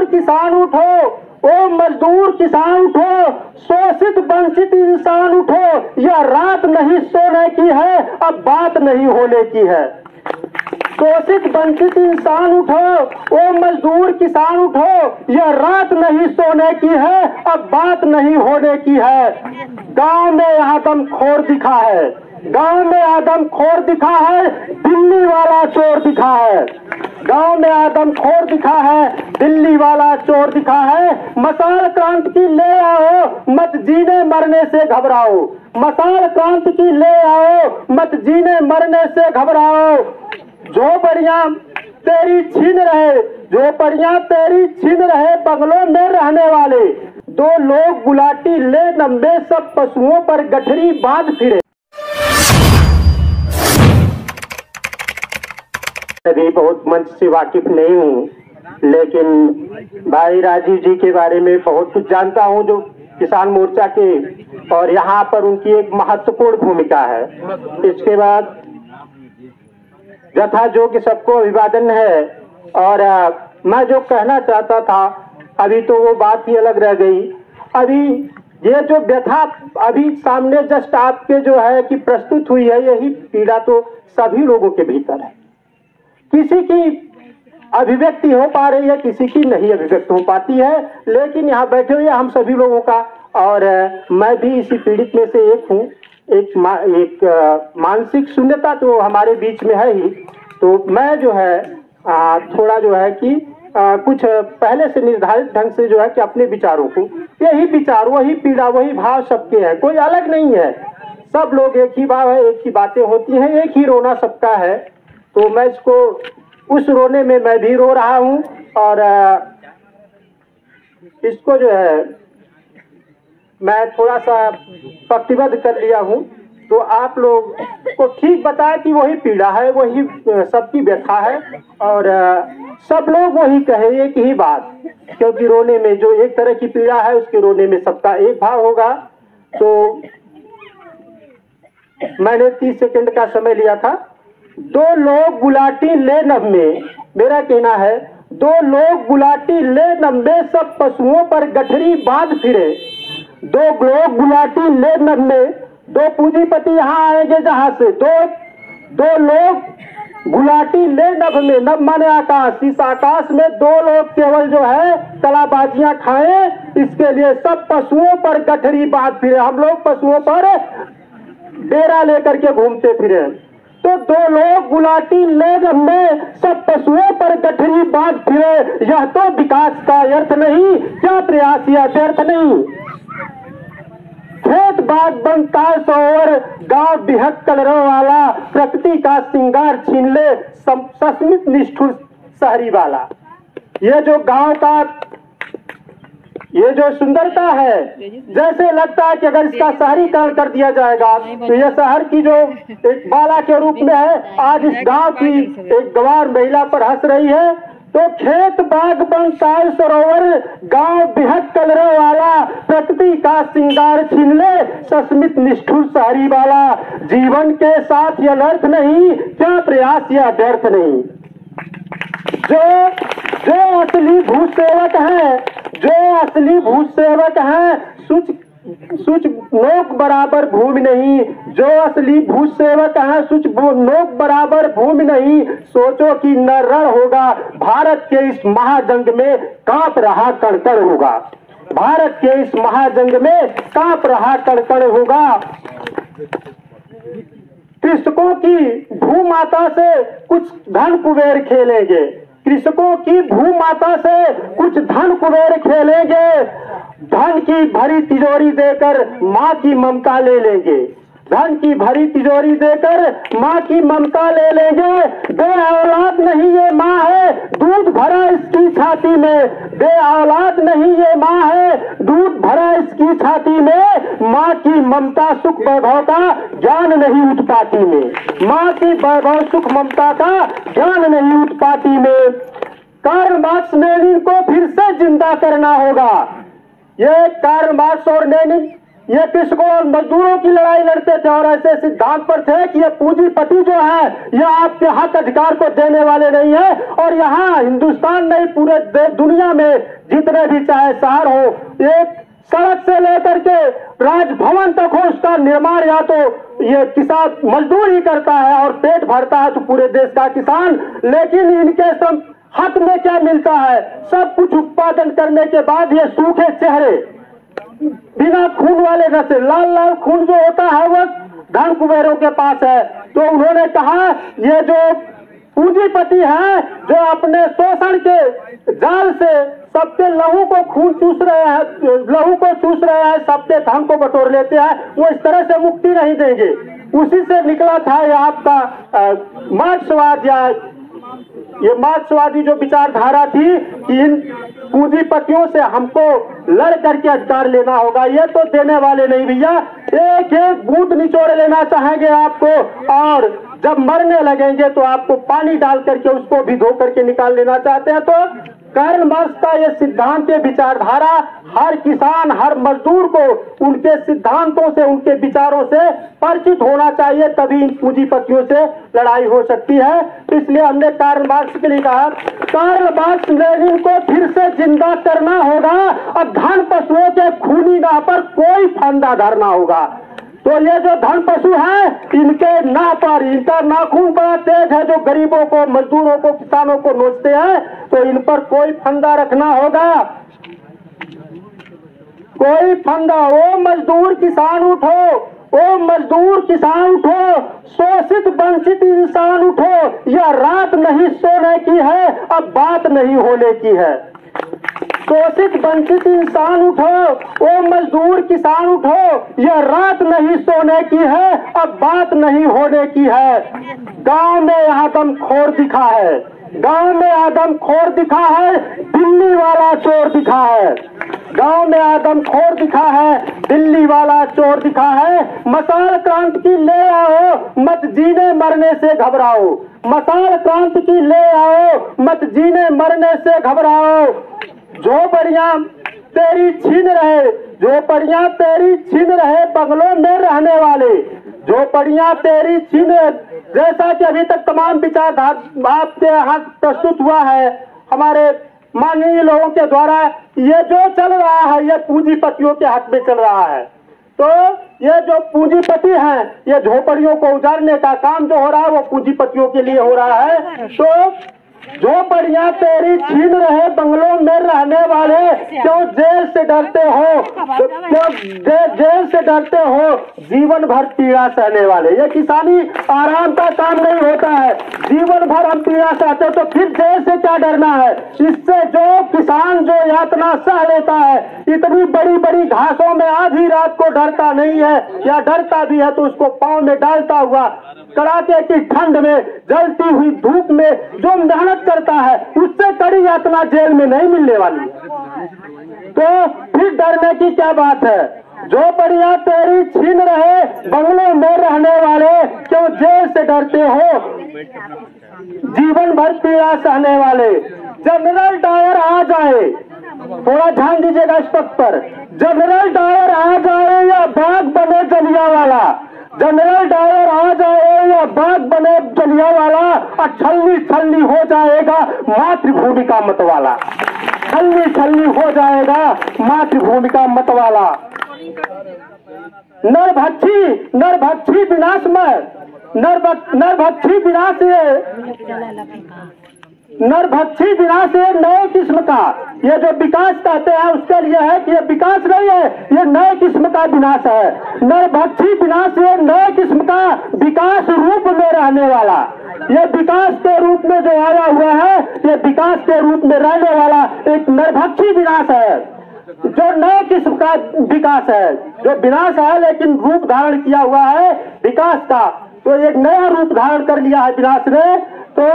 मजदूर किसान उठो, ओ मजदूर किसान उठो, शोषित वंचित इंसान उठो, यह रात नहीं सोने की है, अब बात नहीं होने की है। शोषित वंचित इंसान उठो, ओ मजदूर किसान उठो, यह रात नहीं सोने की है, अब बात नहीं होने की है। गांव में आदमखोर दिखा है, गांव में आदमखोर दिखा है, दिल्ली वाला चोर दिखा है। गांव में आदमखोर दिखा है, दिल्ली वाला चोर दिखा है। मसाल क्रांति ले आओ, मत जीने मरने से घबराओ। मसाल क्रांति ले आओ, मत जीने मरने से घबराओ। झोपड़ियां तेरी छीन रहे, झोपड़ियां तेरी छीन रहे बंगलों में रहने वाले। दो लोग गुलाटी ले नंबे, सब पशुओं पर गठरी बांध फिरे। अभी बहुत मंच से वाकिफ नहीं हूँ, लेकिन भाई राजीव जी के बारे में बहुत कुछ जानता हूँ, जो किसान मोर्चा के, और यहाँ पर उनकी एक महत्वपूर्ण भूमिका है। इसके बाद जथा जो कि सबको अभिवादन है। और मैं जो कहना चाहता था, अभी तो वो बात ही अलग रह गई। अभी ये जो व्यथा अभी सामने जस्ट आपके जो है कि प्रस्तुत हुई है, यही पीड़ा तो सभी लोगों के भीतर है। किसी की अभिव्यक्ति हो पा रही है, किसी की नहीं अभिव्यक्त हो पाती है, लेकिन यहाँ बैठे हुए हम सभी लोगों का, और मैं भी इसी पीड़ित में से एक हूँ। एक मानसिक शून्यता तो हमारे बीच में है ही। तो मैं जो है थोड़ा जो है कि कुछ पहले से निर्धारित ढंग से जो है कि अपने विचारों को, यही विचार, वही पीड़ा, वही भाव सबके हैं, कोई अलग नहीं है। सब लोग एक ही भाव है, एक ही बातें होती हैं, एक ही रोना सबका है। तो मैं इसको, उस रोने में मैं भी रो रहा हूँ, और इसको जो है मैं थोड़ा सा पंक्तिबद्ध कर लिया हूँ। तो आप लोग को ठीक बताया कि वही पीड़ा है, वही सबकी व्यथा है, और सब लोग वही कहे एक ही बात, क्योंकि रोने में जो एक तरह की पीड़ा है, उसके रोने में सबका एक भाव होगा। तो मैंने 30 सेकंड का समय लिया था। दो लोग गुलाटी ले नब्बे, मेरा कहना है, दो लोग गुलाटी ले नब्बे, सब पशुओं पर गठरी बांध फिरे। दो लोग गुलाटी ले नब्बे, दो पूंजीपति यहाँ आएंगे जहां से, दो लोग गुलाटी ले नभ में, नभ माने आकाश, इस आकाश में दो लोग केवल जो है कलाबाजियां खाएं, इसके लिए सब पशुओं पर गठरी बांध फिरे। हम लोग पशुओं पर डेरा लेकर के घूमते फिरे। तो दो लोग गुलाटी ले में, सब पशुओं पर गठरी बांध फिरे। यह तो विकास का अर्थ नहीं, क्या प्रयास या व्यर्थ नहीं। खेत बाग बनता सौर, गांव बिहक कलरों वाला, प्रकृति का श्रृंगार छीन ले, सस्मित निष्ठुर शहरी वाला। ये जो गांव का, ये जो सुंदरता है, जैसे लगता है कि अगर इसका शहरीकरण कर दिया जाएगा तो यह शहर की जो एक बाला के रूप में है, आज इस गांव की एक गंवार महिला पर हंस रही है। तो खेत बाग बनता सरोवर, गांव बिहक कलरों वाला, प्रकृति का श्रृंगार छीन ले, सस्मित निष्ठुर शहरी वाला। जीवन के साथ यह व्यर्थ नहीं, क्या प्रयास यह व्यर्थ नहीं। जो असली भूसेवक है, जो असली भूसेवक है, सुच नोक बराबर भूमि नहीं। जो असली भूसेवक है, सुच नोक बराबर भूमि नहीं। सोचो कि न रण होगा, भारत के इस महाजंग में कांप रहा कणकण होगा। भारत के इस महाजंग में कांप रहा कणकण होगा। कृषकों की भूमाता से कुछ धन कुबेर खेलेंगे, कृषकों की भूमाता से कुछ धन कुबेर खेलेंगे। धन की भरी तिजोरी देकर माँ की ममता ले लेंगे, धन की भरी तिजोरी देकर माँ की ममता ले लेंगे। बे औलाद नहीं ये माँ है, दूध भरा इसकी छाती में। बे औलाद नहीं ये माँ है, दूध भरा इसकी छाती में। माँ की ममता सुख वैभव का ज्ञान नहीं उत्पाती में। माँ की वैभव सुख ममता का ज्ञान नहीं उत्पाती में। कार्ल मार्क्स लेनिन को फिर से जिंदा करना होगा। ये कार्ल मार्क्स और लेनिन, ये कृषकों और मजदूरों की लड़ाई लड़ते थे और ऐसे सिद्धांत पर थे कि ये पूंजीपति जो है ये आपके हक अधिकार को देने वाले नहीं है। और यहाँ हिंदुस्तान नहीं, पूरे दुनिया में जितने भी चाहे शहर हो, एक सड़क से लेकर के राजभवन तक हो, उसका निर्माण या तो ये किसान मजदूर ही करता है और पेट भरता है तो पूरे देश का किसान। लेकिन इनके सब हक में क्या मिलता है? सब कुछ उत्पादन करने के बाद ये सूखे चेहरे, बिना खून वाले नशे, लाल लाल खून जो होता है वो धन कुबेरों के पास है। तो उन्होंने कहा ये जो पूंजीपति है जो अपने शोषण के जाल से सबके लहू को खून चूस रहे हैं, लहू को चूस रहे हैं, सबके धन को बटोर लेते हैं, वो इस तरह से मुक्ति नहीं देंगे। उसी से निकला था ये आपका मार्क्सवाद, या ये मार्क्सवादी जो विचारधारा थी कि इन पूंजीपतियों से हमको लड़ करके अधिकार लेना होगा। ये तो देने वाले नहीं भैया, एक एक बूंद निचोड़ लेना चाहेंगे आपको, और जब मरने लगेंगे तो आपको पानी डाल करके उसको भी धो करके निकाल लेना चाहते हैं। तो कार्ल मार्क्स का ये सिद्धांत, विचारधारा हर किसान, हर मजदूर को उनके सिद्धांतों से, उनके विचारों से परिचित होना चाहिए, तभी इन पूंजीपतियों से लड़ाई हो सकती है। इसलिए हमने कार्ल मार्क्स के लिए कहा, कार्ल मार्क्स लेनिन को फिर से जिंदा करना होगा और धन पशुओं के खूनी नाव पर कोई फंदा धरना होगा। तो ये जो धन पशु है इनके नाव पर, इनका नाखून बड़ा तेज है, जो गरीबों को, मजदूरों को, किसानों को नोचते हैं, तो इन पर कोई फंदा रखना होगा, कोई फंदा। ओ मजदूर किसान उठो, ओ मजदूर किसान उठो, शोषित वंचित इंसान उठो, यह रात नहीं सोने की है, अब बात नहीं होने की है। शोषित वंचित इंसान उठो, ओ मजदूर किसान उठो, यह रात नहीं सोने की है, अब बात नहीं होने की है। गांव में आदमखोर दिखा है, गांव में आदमखोर दिखा है, दिल्ली वाला चोर दिखा है। गांव में आदमखोर दिखा है, दिल्ली वाला चोर दिखा है। मसाल क्रांति की ले आओ, मत जीने मरने से घबराओ। मसाल क्रांति की ले आओ, मत जीने मरने से घबराओ। झोपड़ियां तेरी छीन रहे, झोपड़ियां तेरी छीन रहे बंगलों में रहने वाले, झोपड़ियां तेरी छीन। जैसा कि अभी तक तमाम विचार आपके यहाँ प्रस्तुत हुआ है हमारे माननीय लोगों के द्वारा, ये जो चल रहा है ये पूंजीपतियों के हक में चल रहा है। तो ये जो पूंजीपति हैं, ये झोपड़ियों को उजाड़ने का काम जो हो रहा है वो पूंजीपतियों के लिए हो रहा है। तो झोपड़ियां तेरी छीन रहे बंगलों में रहने वाले, क्यों जेल से डरते हो, क्यों जेल से डरते हो, जीवन भर पीड़ा सहने वाले। ये किसानी आराम का काम नहीं होता है, जीवन भर हम पीड़ा सहते, तो फिर जेल से क्या डरना है। इससे जो किसान जो यातना सह लेता है, इतनी बड़ी बड़ी घासों में आधी रात को डरता नहीं है, या डरता भी है तो उसको पांव में डालता हुआ कड़ाके की ठंड में, जलती हुई धूप में जो मेहनत करता है, उससे कड़ी यातना जेल में नहीं मिलने वाली। तो फिर डरने की क्या बात है। झोपड़ियां तेरी छीन रहे बंगलों में रहने वाले, क्यों जेल से डरते हो, जीवन भर पीड़ा सहने वाले। जनरल डायर आ जाए, थोड़ा ध्यान दीजिएगा इस पक्ष पर, जनरल डायर आ जाए या बाग बने जलियांवाला, जनरल डायर आ जाए या बाग बने जलियांवाला, और छलनी छलनी हो जाएगा मातृभूमि का मतवाला, छलनी छलनी हो जाएगा मातृभूमि का मतवाला। नरभक्षी विनाशमय, नरभक्षी विनाश, नरभक्षी विनाश है नए किस्म का। ये जो विकास कहते हैं उसके लिए है कि ये विकास नहीं है, ये नए किस्म का विनाश है। नरभक्षी विनाश है नए किस्म का, विकास रूप में रहने वाला। ये विकास के रूप में जो आया हुआ है, ये विकास के रूप में रहने वाला एक नरभक्षी विनाश है, जो नए किस्म का विकास है, जो विनाश है लेकिन रूप धारण किया हुआ है विकास का। तो एक नया रूप धारण कर लिया है विनाश ने। तो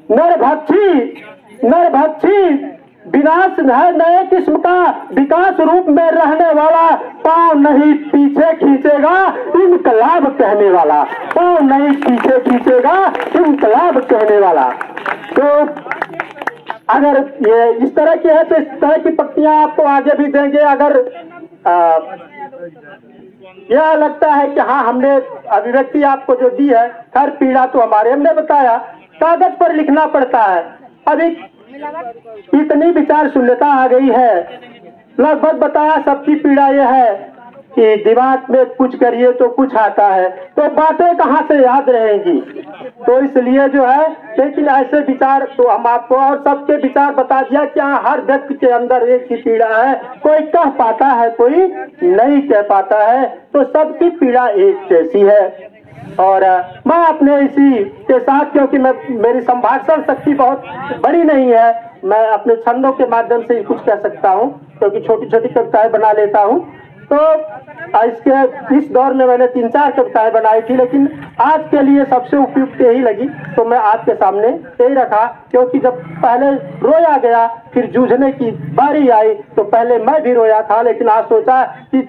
नरभक्षी विनाश है नए किस्म का, विकास रूप में रहने वाला, पांव नहीं पीछे खींचेगा इनकलाब कहने वाला, पांव नहीं पीछे खींचेगा इनकलाब कहने वाला। तो अगर ये इस तरह की है तो इस तरह की पत्तियां आपको आगे भी देंगे। अगर यह लगता है कि हाँ, हमने अभिव्यक्ति आपको जो दी है, हर पीड़ा तो हमारे, हमने बताया कागज पर लिखना पड़ता है। अभी इतनी विचार शून्यता आ गई है, लगभग बताया सबकी पीड़ा यह है कि दिमाग में कुछ करिए तो कुछ आता है, तो बातें कहाँ से याद रहेंगी। तो इसलिए जो है, लेकिन ऐसे विचार तो हम आपको और सबके विचार बता दिया कि हाँ, हर व्यक्ति के अंदर एक ही पीड़ा है, कोई कह पाता है, कोई नहीं कह पाता है, तो सबकी पीड़ा एक जैसी है। और मैं अपने इसी के साथ, क्योंकि मेरी संभाषण शक्ति बहुत बड़ी नहीं है, मैं अपने छंदों के माध्यम से ही कुछ कह सकता हूँ, क्योंकि छोटी छोटी कविताएं बना लेता हूँ। तो इसके इस दौर में मैंने 3-4 कविताएं बनाई थी, लेकिन आज के लिए सबसे उपयुक्त यही लगी, तो मैं आपके सामने यही रखा। क्योंकि जब पहले रोया गया, फिर जूझने की बारी आई, तो पहले मैं भी रोया था, लेकिन आज सोचा कि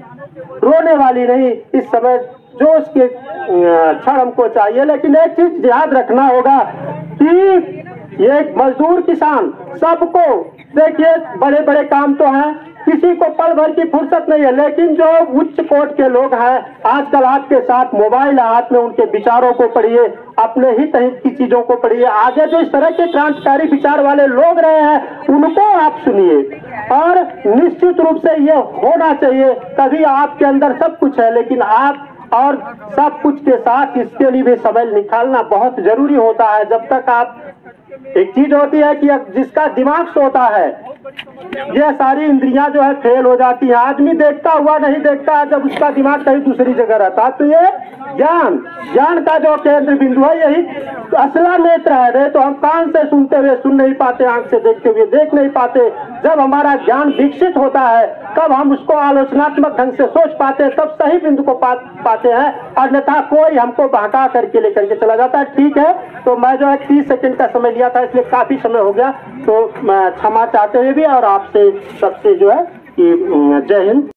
रोने वाली नहीं, इस समय जोश के क्षण हमको चाहिए। लेकिन एक चीज याद रखना होगा कि ये मजदूर किसान सबको, देखिए बड़े बड़े काम तो हैं, किसी को पल भर की फुर्सत नहीं है, लेकिन जो उच्च कोट के लोग हैं, आजकल आपके साथ मोबाइल हाथ में, उनके विचारों को पढ़िए, अपने हित की चीजों को पढ़िए। आगे जो इस तरह के क्रांतिकारी विचार वाले लोग रहे हैं, उनको आप सुनिए, और निश्चित रूप से ये होना चाहिए। तभी आपके अंदर सब कुछ है, लेकिन आप और सब कुछ के साथ इसके लिए भी समय निकालना बहुत जरूरी होता है। जब तक आप, एक चीज होती है कि जिसका दिमाग सोता है, यह सारी इंद्रियां जो है फेल हो जाती है। आदमी देखता हुआ नहीं देखता है, जब उसका दिमाग कहीं दूसरी जगह रहता है। तो ये ज्ञान का जो केंद्र बिंदु है, यही असला नेत्र है। नहीं तो हम कान से सुनते हुए सुन नहीं पाते, आंख से देखते हुए देख नहीं पाते। जब हमारा ज्ञान विकसित होता है, तब हम उसको आलोचनात्मक ढंग से सोच पाते हैं, तब सही बिंदु को पाते हैं। अन्यथा कोई हमको बहका करके लेकर के चला जाता है। ठीक है, तो मैं जो है 30 सेकंड का समय लिया था, इसलिए काफी समय हो गया, तो मैं क्षमा चाहते हुए भी और आपसे सबसे जो है कि जय हिंद।